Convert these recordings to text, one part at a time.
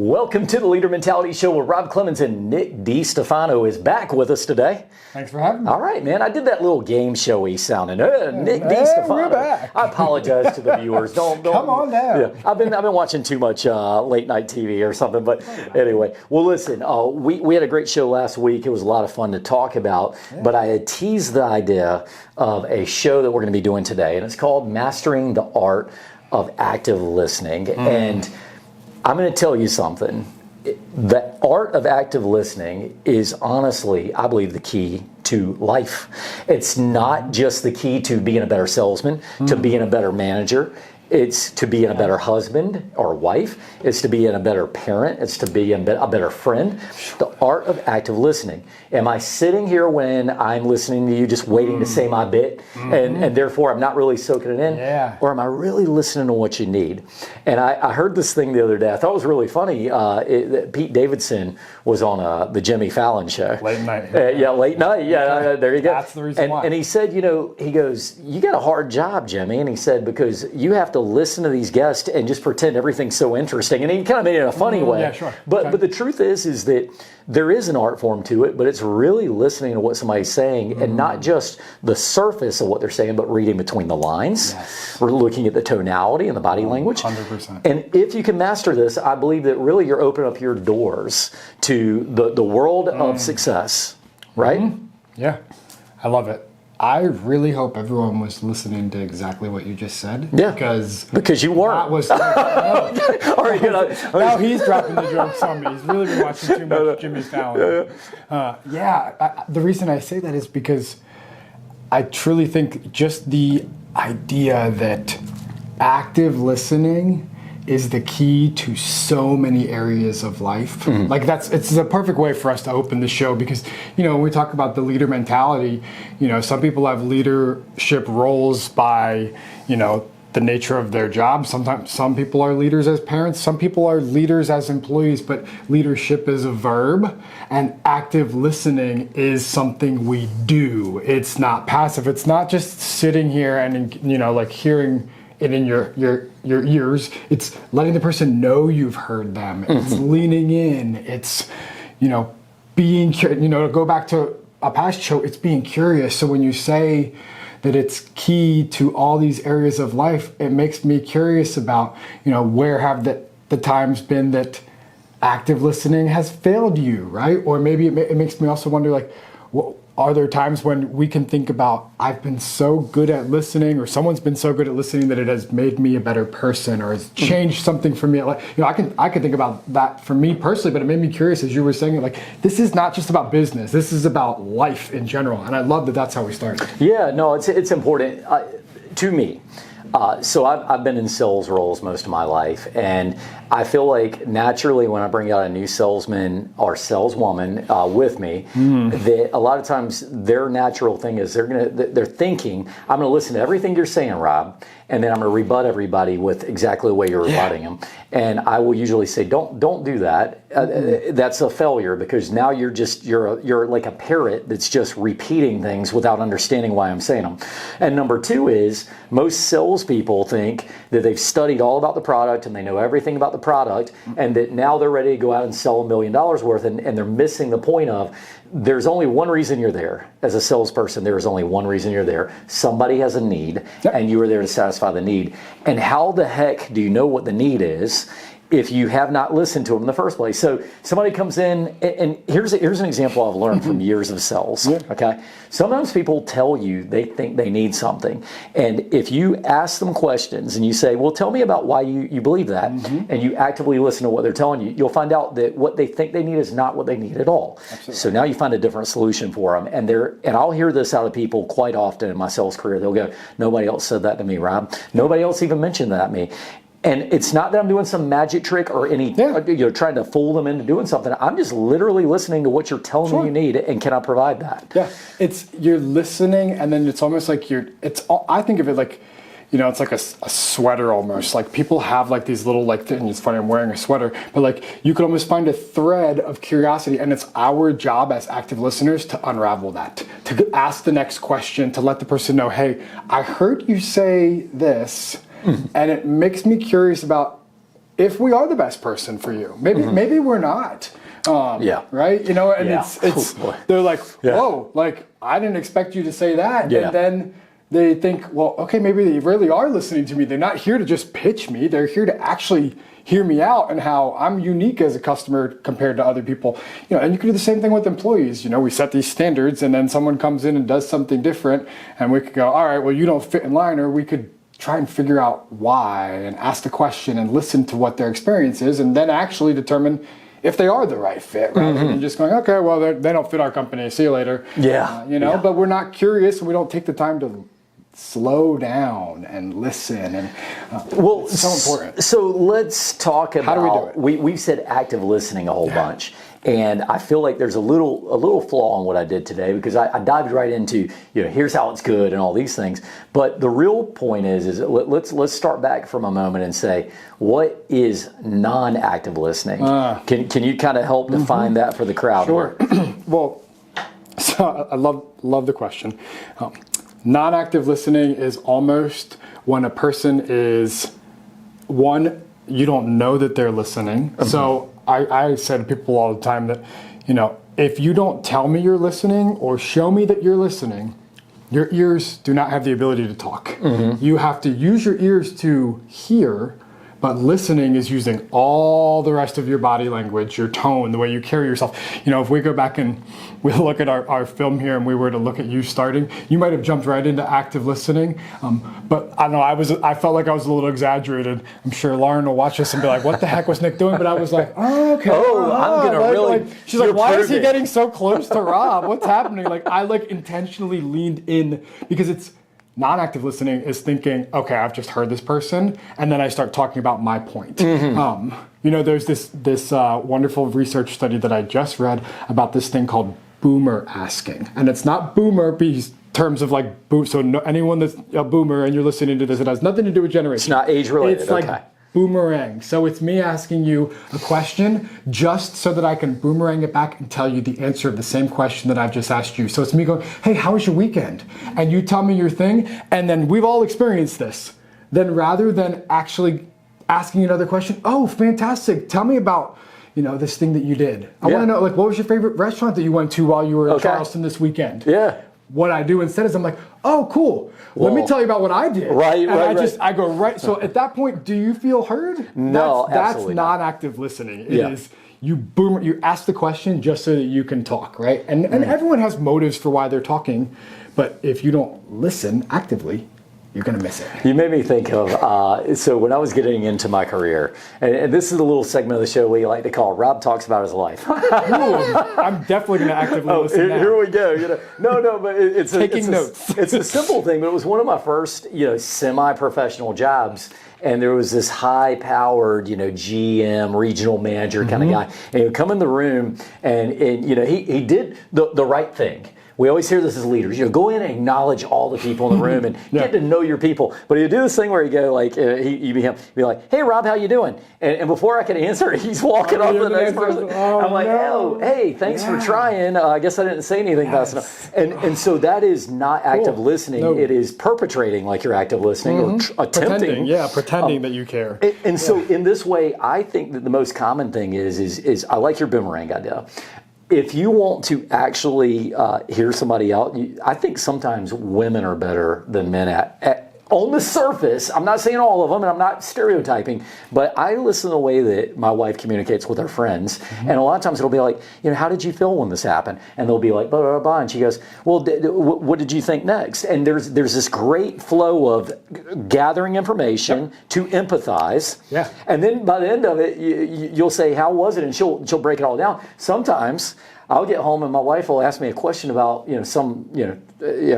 Welcome to the Leader Mentality Show where Rob Clemens and Nick DiStefano is back with us today. Thanks for having me. All right, man. I did that little game showy sounding. Nick DiStefano. We're back. I apologize to the viewers. Don't come on down. Yeah, I've been watching too much late night TV or something. But anyway, well, listen. We had a great show last week. It was a lot of fun to talk about. Yeah. But I had teased the idea of a show that we're going to be doing today, and it's called Mastering the Art of Active Listening. And I'm going to tell you something. The art of active listening is honestly, I believe, the key to life. It's not just the key to being a better salesman, to being a better manager. It's to be a better husband or wife. It's to be a better parent. It's to be a better friend. The art of active listening. Am I sitting here when I'm listening to you just waiting to say my bit and therefore I'm not really soaking it in? Yeah. Or am I really listening to what you need? And I heard this thing the other day. I thought it was really funny. Pete Davidson was on the Jimmy Fallon show. Late night. Late night. Yeah, there you go. That's the reason why. And he said, he goes, you got a hard job, Jimmy. And he said, because you have to listen to these guests and just pretend everything's so interesting. And he kind of made it in a funny way. Yeah, sure. But the truth is that there is an art form to it, but it's really listening to what somebody's saying and not just the surface of what they're saying, but reading between the lines. Yes. We're looking at the tonality and the body language. 100%. And if you can master this, I believe that really you're opening up your doors to the world of success, right? Yeah, I love it. I really hope everyone was listening to exactly what you just said. Yeah, because you weren't. That was. Now he's dropping the jokes on me. He's really been watching too much Jimmy Fallon. The reason I say that is because I truly think just the idea that active listening is the key to so many areas of life. It's a perfect way for us to open the show because, when we talk about the leader mentality, some people have leadership roles by, the nature of their job. Sometimes some people are leaders as parents, some people are leaders as employees, but leadership is a verb and active listening is something we do. It's not passive. It's not just sitting here and, hearing it in your ears. It's letting the person know you've heard them. It's leaning in. It's, being curious. To go back to a past show, it's being curious. So when you say that it's key to all these areas of life, it makes me curious about, where have the times been that active listening has failed you, right? Or maybe it makes me also wonder, are there times when we can think about, I've been so good at listening, or someone's been so good at listening that it has made me a better person, or has changed something for me? I can think about that for me personally, but it made me curious as you were saying it. This is not just about business. This is about life in general, and I love that that's how we started. Yeah, no, it's important to me. So I've been in sales roles most of my life, and I feel like naturally when I bring out a new salesman or saleswoman with me, that a lot of times their natural thing is they're thinking, I'm going to listen to everything you're saying, Rob, and then I'm going to rebut everybody with exactly the way you're rebutting them. And I will usually say, don't do that. That's a failure because now you're like a parrot that's just repeating things without understanding why I'm saying them. And number two is most salespeople think that they've studied all about the product and they know everything about the product and that now they're ready to go out and sell $1 million worth and they're missing the point of there's only one reason you're there. As a salesperson, there is only one reason you're there. Somebody has a need and you are there to satisfy the need. And how the heck do you know what the need is if you have not listened to them in the first place? So somebody comes in, and here's an example I've learned from years of sales, okay? Sometimes people tell you they think they need something, and if you ask them questions and you say, well, tell me about why you believe that, and you actively listen to what they're telling you, you'll find out that what they think they need is not what they need at all. Absolutely. So now you find a different solution for them, and I'll hear this out of people quite often in my sales career. They'll go, nobody else said that to me, Rob. Nobody else even mentioned that to me. And it's not that I'm doing some magic trick or trying to fool them into doing something. I'm just literally listening to what you're telling me you need, and can I provide that? Yeah, you're listening, and then it's almost like I think of it like, it's like a sweater almost. Like people have like these little and it's funny I'm wearing a sweater, but you could almost find a thread of curiosity, and it's our job as active listeners to unravel that, to ask the next question, to let the person know, hey, I heard you say this. And it makes me curious about if we are the best person for you. Maybe we're not. Right? You know, and it's they're like, whoa, like I didn't expect you to say that. Yeah. And then they think, well, okay, maybe they really are listening to me. They're not here to just pitch me. They're here to actually hear me out and how I'm unique as a customer compared to other people. You know, and you can do the same thing with employees. You know, we set these standards and then someone comes in and does something different and we could go, all right, well, you don't fit in line, or we could try and figure out why and ask the question and listen to what their experience is and then actually determine if they are the right fit, rather than just going, okay, well, they don't fit our company, see you later. You know, but we're not curious and we don't take the time to slow down and listen, and it's so important. So let's talk about, how do we do it? We've said active listening a whole bunch, and I feel like there's a little flaw in what I did today, because I dived right into, you know, here's how it's good and all these things, but the real point is let's start back from a moment and say, what is non-active listening? Can you kind of help define that for the crowd? Sure. Well, so I love the question. Non-active listening is almost when a person is, one, you don't know that they're listening. So I say to people all the time that, you know, if you don't tell me you're listening or show me that you're listening, your ears do not have the ability to talk. You have to use your ears to hear, but listening is using all the rest of your body language, your tone, the way you carry yourself. You know, if we go back and we look at our film here and we were to look at you starting, you might have jumped right into active listening. But I don't know, I felt like I was a little exaggerated. I'm sure Lauren will watch this and be like, what the heck was Nick doing? But I was like, oh, okay. I'm going to she's like, why is he getting so close to Rob? What's happening? Like, I intentionally leaned in, because it's, non-active listening is thinking, okay, I've just heard this person, and then I start talking about my point. You know, there's this wonderful research study that I just read about this thing called boomer asking, and it's not boomer because terms of like so anyone that's a boomer and you're listening to this, it has nothing to do with generation. It's not age related. It's like boomerang. So it's me asking you a question just so that I can boomerang it back and tell you the answer of the same question that I've just asked you. So it's me going, hey, how was your weekend? And you tell me your thing, and then we've all experienced this. Then rather than actually asking another question, oh, fantastic, tell me about, you know, this thing that you did. I want to know, like, what was your favorite restaurant that you went to while you were in Charleston this weekend? What I do instead is I'm like, oh, cool. Let me tell you about what I did. I go right. So at that point, do you feel heard? No, that's non-active listening. It is you ask the question just so that you can talk, right? And everyone has motives for why they're talking, but if you don't listen actively, you're going to miss it. You made me think of, so when I was getting into my career, and this is a little segment of the show we like to call Rob Talks About His Life. Ooh, I'm definitely going to actively listen now. Here we go. You know, no, but it's taking notes. It's a simple thing, but it was one of my first, you know, semi-professional jobs. And there was this high-powered, you know, GM, regional manager kind of guy. And he would come in the room, and you know, he did the right thing. We always hear this as leaders, you know, go in and acknowledge all the people in the room and get to know your people. But he'd do this thing where he'd go like, he'd be like, hey, Rob, how you doing? And before I could answer, he's walking up to the next person. I'm like, oh, hey, thanks for trying. I guess I didn't say anything fast enough. And so that is not active listening. No. It is perpetrating like you're active listening or attempting. Pretending that you care. And so in this way, I think that the most common thing is I like your boomerang idea. If you want to actually hear somebody out, I think sometimes women are better than men at on the surface. I'm not saying all of them, and I'm not stereotyping, but I listen to the way that my wife communicates with her friends, and a lot of times it'll be like, you know, how did you feel when this happened? And they'll be like, blah, blah, blah, and she goes, well, what did you think next? And there's this great flow of gathering information to empathize, and then by the end of it, you'll say, how was it? And she'll break it all down. Sometimes I'll get home and my wife will ask me a question about, you know, some,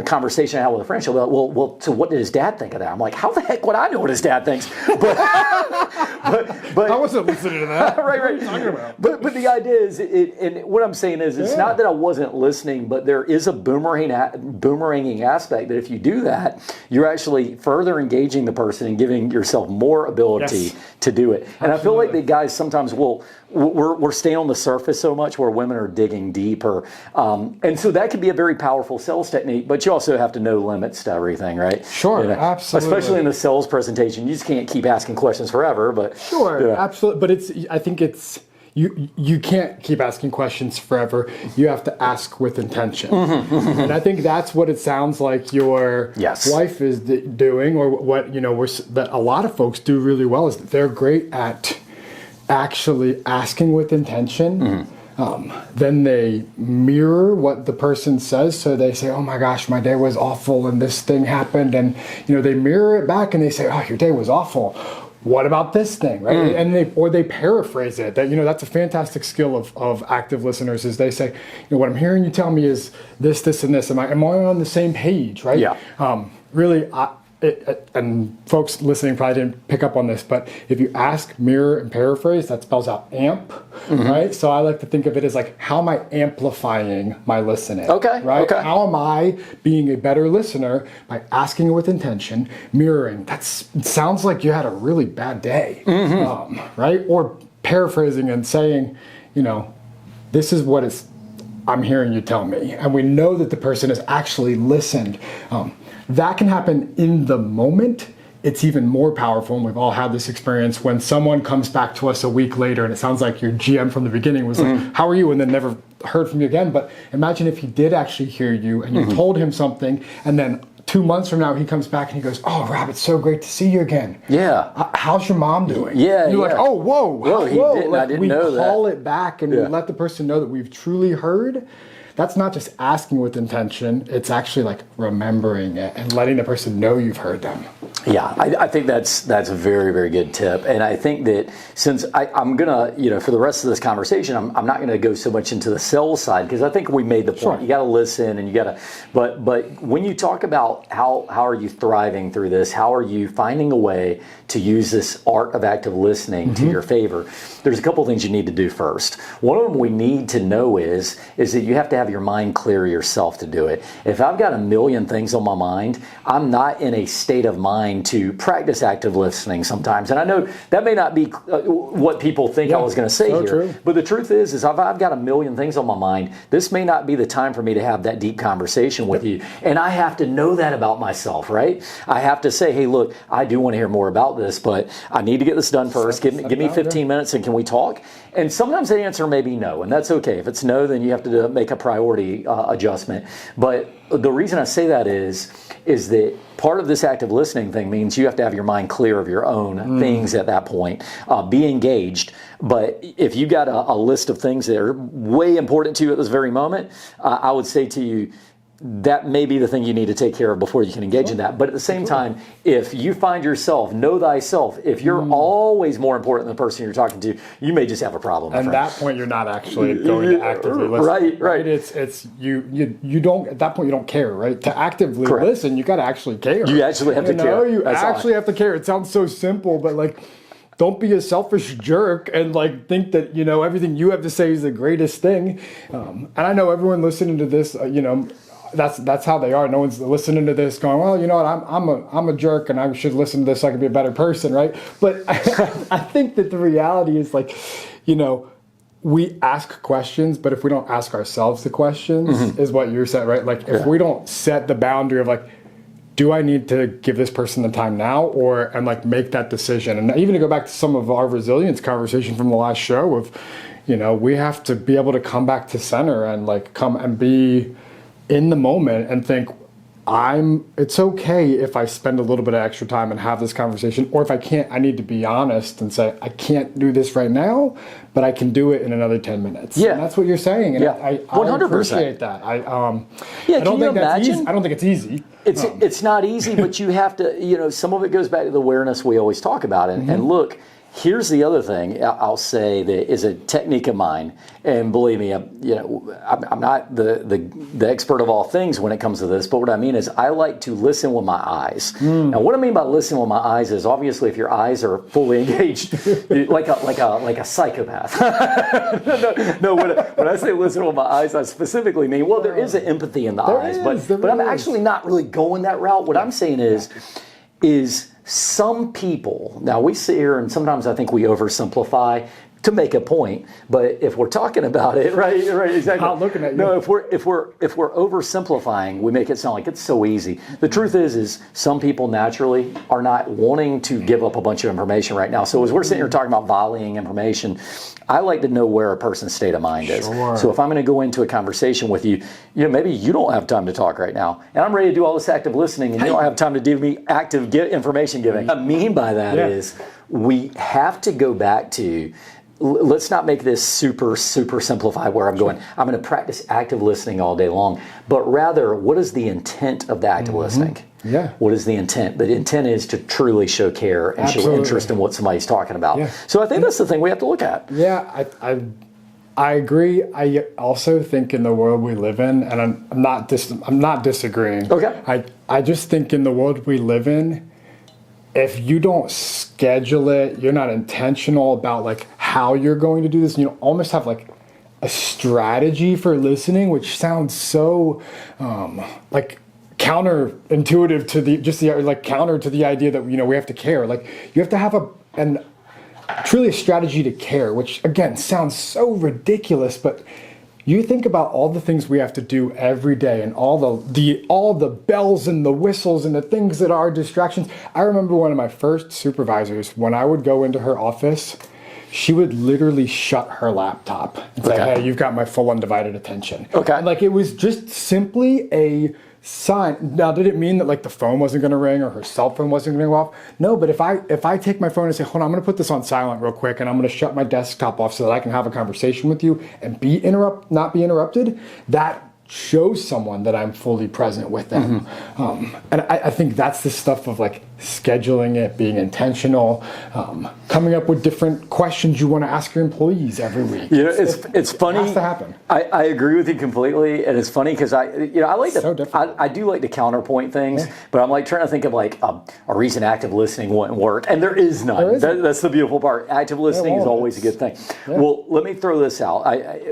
conversation I had with a friend. She'll be like, well, so what did his dad think of that? I'm like, how the heck would I know what his dad thinks? But I wasn't listening to that. right. What are you talking about? But the idea is, and what I'm saying is, it's not that I wasn't listening, but there is a boomeranging aspect that if you do that, you're actually further engaging the person and giving yourself more ability to do it. And I feel like the guys sometimes will we're staying on the surface so much where women are digging deeper. And so that can be a very powerful sales technique, but you also have to know limits to everything, right? Sure, absolutely. Especially in the sales presentation, you just can't keep asking questions forever, but. Sure, absolutely. But I think it's, you can't keep asking questions forever. You have to ask with intention. And I think that's what it sounds like your wife is doing, or what, that a lot of folks do really well is that they're great at actually asking with intention. Then they mirror what the person says. So they say, oh my gosh, my day was awful and this thing happened. And, they mirror it back and they say, oh, your day was awful. What about this thing, right? And they paraphrase it. That's a fantastic skill of active listeners. Is they say, what I'm hearing you tell me is this, this, and this. Am I on the same page, right? Yeah. Really, and folks listening probably didn't pick up on this, but if you ask, mirror, and paraphrase, that spells out amp, right? So I like to think of it as like, how am I amplifying my listening? Okay. Right? Okay. How am I being a better listener by asking with intention, mirroring? It sounds like you had a really bad day, right? Or paraphrasing and saying, this is what I'm hearing you tell me. And we know that the person has actually listened. That can happen in the moment. It's even more powerful, and we've all had this experience when someone comes back to us a week later, and it sounds like your GM from the beginning was like, how are you? And then never heard from you again. But imagine if he did actually hear you and you told him something, and then 2 months from now, he comes back and he goes, oh, Rob, it's so great to see you again. Yeah. How's your mom doing? Yeah. And you're like, oh, whoa. Well, he didn't. I didn't know that. We call it back and we let the person know that we've truly heard. That's not just asking with intention. It's actually like remembering it and letting the person know you've heard them. Yeah, I think that's a very, very good tip. And I think that since I'm going to, for the rest of this conversation, I'm not going to go so much into the sales side, because I think we made the point. Sure. You got to listen and you got to, but when you talk about how are you thriving through this, how are you finding a way to use this art of active listening to your favor, there's a couple things you need to do first. One of them we need to know is that you have to have your mind clear yourself to do it. If I've got a million things on my mind, I'm not in a state of mind to practice active listening sometimes. And I know that may not be what people think I was going to say here. True. But the truth is if I've got a million things on my mind, this may not be the time for me to have that deep conversation with you. And I have to know that about myself, right? I have to say, hey, look, I do want to hear more about this, but I need to get this done first. Give me 15 minutes and can we talk? And sometimes the answer may be no, and that's okay. If it's no, then you have to make a priority adjustment. But the reason I say that is that part of this active listening thing means you have to have your mind clear of your own things at that point. Be engaged. But if you got a list of things that are way important to you at this very moment, I would say to you, that may be the thing you need to take care of before you can engage in that. But at the same time, if you find yourself, know thyself, if you're always more important than the person you're talking to, you may just have a problem. And at that point, you're not actually going to actively listen. Right. It's you don't, at that point, you don't care, right? To actively listen, you got to actually care. You actually have to care. You actually have to care. It sounds so simple, but like, don't be a selfish jerk and like think that, everything you have to say is the greatest thing. And I know everyone listening to this, that's how they are. No one's listening to this going, well, you know what, I'm a jerk and I should listen to this so I can be a better person, right? But I think that the reality is like, we ask questions, but if we don't ask ourselves the questions, is what you're saying, right? Like if we don't set the boundary of like, do I need to give this person the time now and like make that decision? And even to go back to some of our resilience conversation from the last show of, we have to be able to come back to center and like come and be in the moment and think, it's okay if I spend a little bit of extra time and have this conversation, or if I can't, I need to be honest and say, I can't do this right now, but I can do it in another 10 minutes. Yeah. And that's what you're saying. And I 100%. Appreciate that. I don't think that's easy. I don't think it's easy. It's not easy, but you have to, some of it goes back to the awareness we always talk about. And look, here's the other thing I'll say that is a technique of mine, and believe me, I'm not the expert of all things when it comes to this, but what I mean is I like to listen with my eyes. Now, what I mean by listen with my eyes is obviously if your eyes are fully engaged, like a psychopath. No, when I say listen with my eyes, I specifically mean there is an empathy in the eyes, but I'm actually not really going that route. What I'm saying is some people, now we sit here and sometimes I think we oversimplify, to make a point, but if we're talking about it, right, exactly. Not looking at you. No, if we're oversimplifying, we make it sound like it's so easy. The truth is some people naturally are not wanting to give up a bunch of information right now. So as we're sitting here talking about volleying information, I like to know where a person's state of mind is. So if I'm going to go into a conversation with you, maybe you don't have time to talk right now, and I'm ready to do all this active listening, and you don't have time to give me active information giving. What I mean by that is we have to go back to, let's not make this super simplified where I'm going to practice active listening all day long, but rather, what is the intent of the active listening? Yeah. What is the intent? The intent is to truly show care and show interest in what somebody's talking about. Yeah. So I think that's the thing we have to look at. Yeah, I agree. I also think in the world we live in, and I'm not disagreeing. Okay. I just think in the world we live in, if you don't schedule it, you're not intentional about like how you're going to do this, and you almost have like a strategy for listening, which sounds so like counterintuitive to counter to the idea that we have to care. Like you have to have truly a strategy to care, which again sounds so ridiculous, but you think about all the things we have to do every day and all the bells and the whistles and the things that are distractions. I remember one of my first supervisors, when I would go into her office, she would literally shut her laptop and say, "Hey, you've got my full undivided attention." Okay. And like it was just simply a sign. Now, did it mean that like the phone wasn't going to ring or her cell phone wasn't going to go off? No, but if I take my phone and say, "Hold on, I'm going to put this on silent real quick, and I'm going to shut my desktop off so that I can have a conversation with you and not be interrupted," that shows someone that I'm fully present with them. And I think that's the stuff of like scheduling it, being intentional, coming up with different questions you want to ask your employees every week. It's funny. It has to happen. I agree with you completely, and it's funny because I like so to different. I do like to counterpoint things, but I'm like trying to think of like a reason active listening wouldn't work, and there is none. That's the beautiful part. Active listening is always a good thing. Yeah. Well, let me throw this out.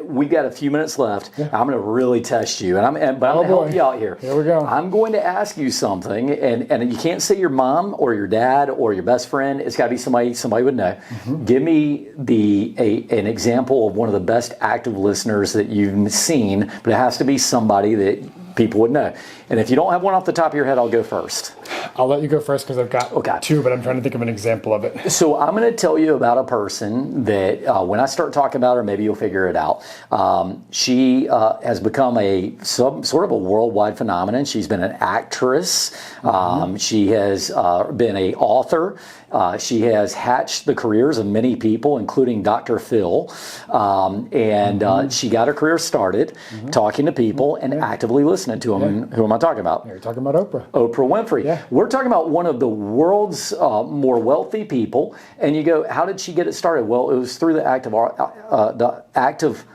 We got a few minutes left. Yeah. I'm going to really test you, but I'm going to help you out here. Here we go. I'm going to ask you something, and you can't say your mom or your dad or your best friend. It's got to be somebody would know. Give me an example of one of the best active listeners that you've seen, but it has to be somebody that people would know. And if you don't have one off the top of your head, I'll go first. I'll let you go first because I've got two, but I'm trying to think of an example of it. So I'm going to tell you about a person that when I start talking about her, maybe you'll figure it out. She has become sort of a worldwide phenomenon. She's been an actress. She has been an author. She has hatched the careers of many people, including Dr. Phil. She got her career started talking to people and actively listening to them. And who am I talking about? You're talking about Oprah. Oprah Winfrey. Yeah. We're talking about one of the world's more wealthy people. And you go, how did she get it started? Well, it was through the act of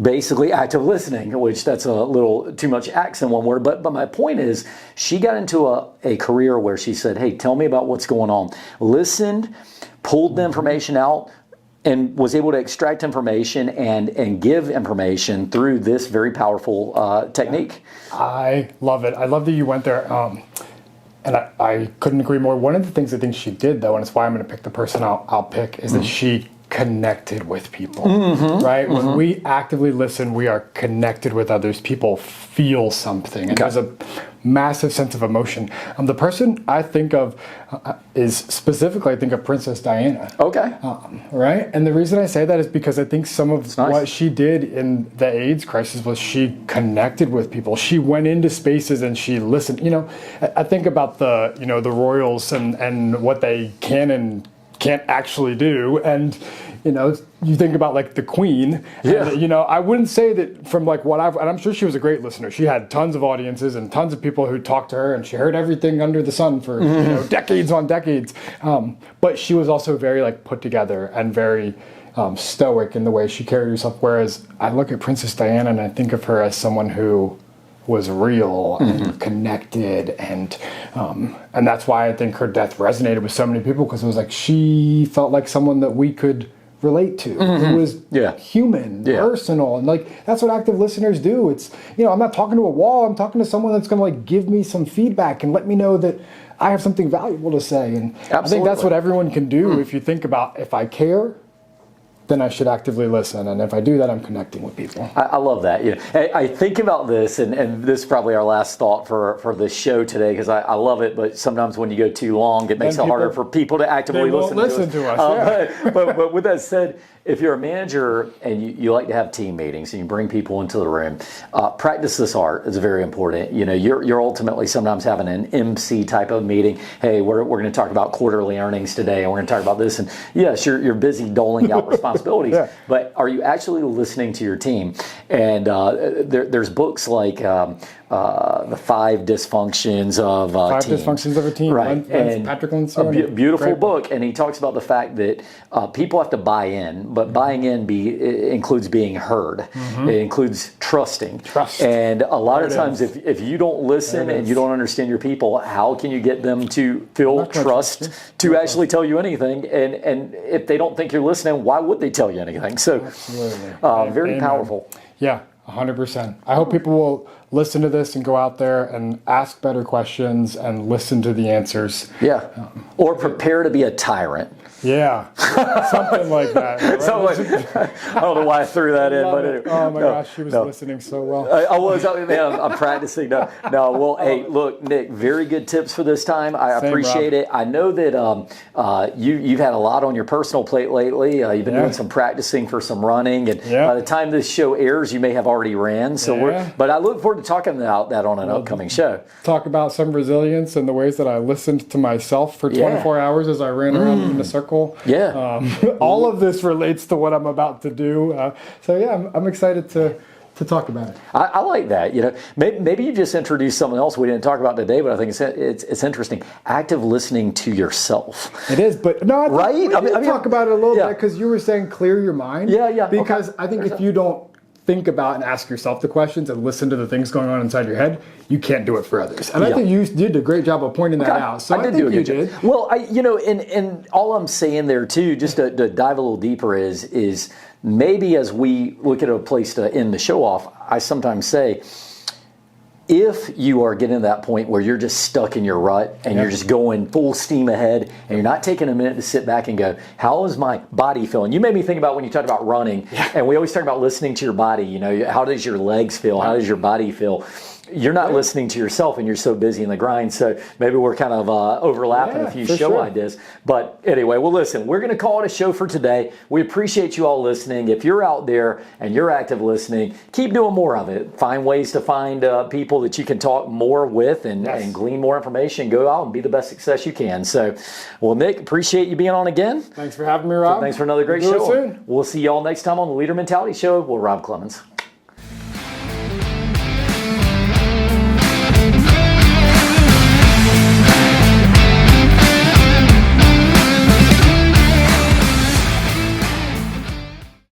basically active listening, which that's a little too much acts in one word. But my point is, she got into a career where she said, "Hey, tell me about what's going on." Listened, pulled the information out, and was able to extract information and give information through this very powerful technique. I love it. I love that you went there. And I couldn't agree more. One of the things I think she did, though, and it's why I'm going to pick the person I'll pick, is that she connected with people, right? When we actively listen, we are connected with others. People feel something, and there's a massive sense of emotion. The person I think of is specifically, I think of Princess Diana. Okay. Right? And the reason I say that is because I think some of what she did in the AIDS crisis was she connected with people. She went into spaces and she listened. I think about the royals and what they can and can't actually do, and you think about like the Queen. And, I wouldn't say that from like and I'm sure she was a great listener. She had tons of audiences and tons of people who talked to her, and she heard everything under the sun for decades on decades. But she was also very like put together and very stoic in the way she carried herself. Whereas I look at Princess Diana and I think of her as someone who was real and connected, and that's why I think her death resonated with so many people, because it was like she felt like someone that we could relate to. It was human, personal, and like that's what active listeners do. It's I'm not talking to a wall. I'm talking to someone that's going to like give me some feedback and let me know that I have something valuable to say. And I think that's what everyone can do. If you think about, if I care, then I should actively listen. And if I do that, I'm connecting with people. I love that. I think about this, and this is probably our last thought for this show today, because I love it, but sometimes when you go too long, it makes it harder for people to actively listen to us. But with that said, if you're a manager and you like to have team meetings and you bring people into the room, practice this art is very important. You're ultimately sometimes having an MC type of meeting. Hey, we're going to talk about quarterly earnings today, and we're going to talk about this. And yes, you're busy doling out responsibilities, but are you actually listening to your team? And there's books like the 5 dysfunctions of a team. 5 dysfunctions of a team. Right. And Patrick Lencioni. A beautiful book, and he talks about the fact that people have to buy in, but buying in includes being heard. Mm-hmm. It includes trusting. And a lot of times, if you don't listen and you don't understand your people, how can you get them to feel trust to actually tell you anything? And if they don't think you're listening, why would they tell you anything? So, very powerful. Yeah. 100%. I hope people will listen to this and go out there and ask better questions and listen to the answers. Yeah. Or prepare to be a tyrant. Yeah. Something like that. Right? I don't know why I threw that in, but anyway. Oh my gosh, she was listening so well. I was. I'm practicing. No. Well, hey, look, Nick, very good tips for this time. I appreciate it. I know that you've had a lot on your personal plate lately. You've been doing some practicing for some running, and by the time this show airs, you may have already ran. So, but I look forward to talking about that on an upcoming show. Talk about some resilience and the ways that I listened to myself for 24 hours as I ran around in a circle. All of this relates to what I'm about to do. I'm excited to talk about it. I like that. Maybe you just introduced something else we didn't talk about today, but I think it's interesting. Active listening to yourself. It is, but no, we talk about it a little bit because you were saying clear your mind. Yeah. Because I think if you don't think about and ask yourself the questions and listen to the things going on inside your head, you can't do it for others. And I think you did a great job of pointing that out. So I think you did. Well, and all I'm saying there too, just to dive a little deeper is maybe as we look at a place to end the show off, I sometimes say, if you are getting to that point where you're just stuck in your rut and you're just going full steam ahead and you're not taking a minute to sit back and go, how is my body feeling? You made me think about when you talked about running, and we always talk about listening to your body. How does your legs feel? How does your body feel? You're not listening to yourself and you're so busy in the grind. So maybe we're kind of overlapping a few show ideas. But anyway, well, listen, we're going to call it a show for today. We appreciate you all listening. If you're out there and you're active listening, keep doing more of it. Find ways to find people that you can talk more with and glean more information. Go out and be the best success you can. So, well, Nick, appreciate you being on again. Thanks for having me, Rob. So thanks for another great show. We'll see you all next time on the Leader Mentality Show with Rob Clemens.